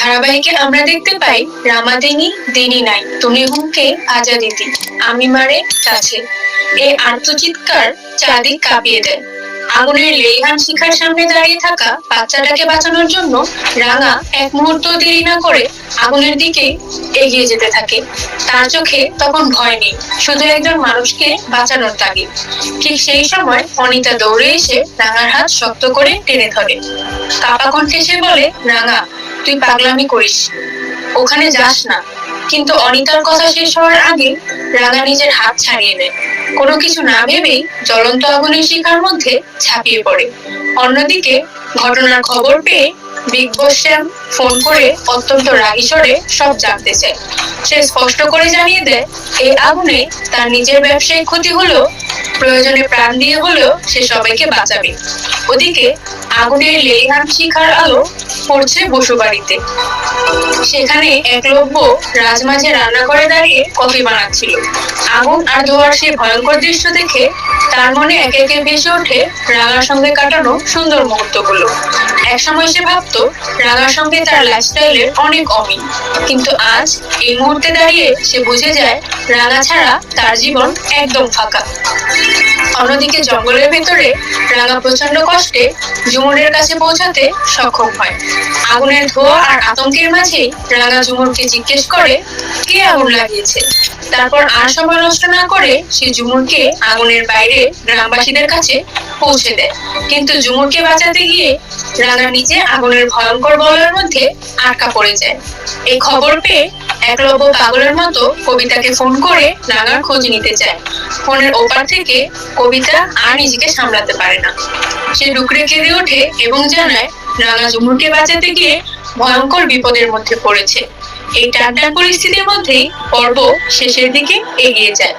ধারাবাহিকে আমরা দেখতে পাই রামাদিনী দিনী নাই তুমি হুমকে আজাদি দি আমি মারে কাছে। এই আর্তচিৎকার চারদিক কাঁপিয়ে দেয়। আগুনের লেলিহান শিখার সামনে দাঁড়িয়ে থাকা বাচ্চাটাকে বাঁচানোর জন্য রাঙা এক মুহূর্ত দেরি না করে আগুনের দিকে এগিয়ে যেতে থাকে। তার চোখে তখন ভয় নেই, শুধু একজন মানুষকে বাঁচানোর তাগিদ। ঠিক সেই সময় অনিতা দৌড়ে এসে রাঙার হাত শক্ত করে টেনে ধরে। কাপা কণ্ঠে সে বলে, রাঙা তুই পাগলামি করিস, ওখানে যাস না। কিন্তু অনিতার কথা শেষ হওয়ার আগে রাঙা নিজের হাত ছাড়িয়ে নেয়। কোনো কিছু না ভেবেই জ্বলন্ত আগুনের শিখার মধ্যে ঝাঁপিয়ে পড়ে। অন্যদিকে ঘটনার খবর পেয়ে বিগ বস শ্যাম ফোন করে অত্যন্ত রাগী স্বরে সব জানতে চায়। সে স্পষ্ট করে জানিয়ে দেয়, এই আগুনে তার নিজের ব্যবসায়িক ক্ষতি হলো, প্রয়োজনে প্রাণ দিয়ে হলেও সে সবাইকে বাঁচাবে। ওদিকে আগুনের লেলিহান শিখার আলো পড়ছে বসুবাড়িতে। সেখানে একলব্য রাজমাঝে রান্না করে দাঁড়িয়ে কফি বানাচ্ছিল। আগুন আর ধোঁয়ার সেই ভয়ঙ্কর দৃশ্য দেখে তার মনে একে একে ভেসে ওঠে রাঙার সঙ্গে কাটানো সুন্দর মুহূর্তগুলো। একসময় সে ভাবতো রাঙার সঙ্গে তার লাইফস্টাইলের অনেক অমিল, কিন্তু আজ এই মুহূর্তে দাঁড়িয়ে সে বুঝে যায় রাঙা ছাড়া তার জীবন একদম ফাঁকা। অন্যদিকে জঙ্গলের ভেতরে রাঙা প্রচন্ড কষ্টে ঝুমুরের কাছে পৌঁছাতে সক্ষম হয়। আগুনের ধোঁয়া আর আতঙ্কের মাঝেই রাঙা ঝুমুরকে জিজ্ঞেস করে, কে আগুন লাগিয়েছে। তারপর আর সময় নষ্ট না করে সে ঝুমুরকে আগুনের বাইরে গ্রামবাসীদের কাছে পৌঁছে দেয়। কিন্তু ঝুমুরকে বাঁচাতে গিয়ে রাঙা নিজে আগুনের ভয়ঙ্কর বলয়ের মধ্যে আটকা পড়ে যায়। এই খবর পেয়ে একলব্য পাগলের মতো কবিতাকে ফোন করে রাঙার খোঁজ নিতে চায়। ফোনের ওপার থেকে কবিতা আর নিজেকে সামলাতে পারে না। সে ডুকরে কেঁদে ওঠে এবং জানায় রাঙা ঝুমুরকে বাঁচাতে গিয়ে ভয়ঙ্কর বিপদের মধ্যে পড়েছে। এই টানটান পরিস্থিতির মধ্যেই পর্ব শেষের দিকে এগিয়ে যায়।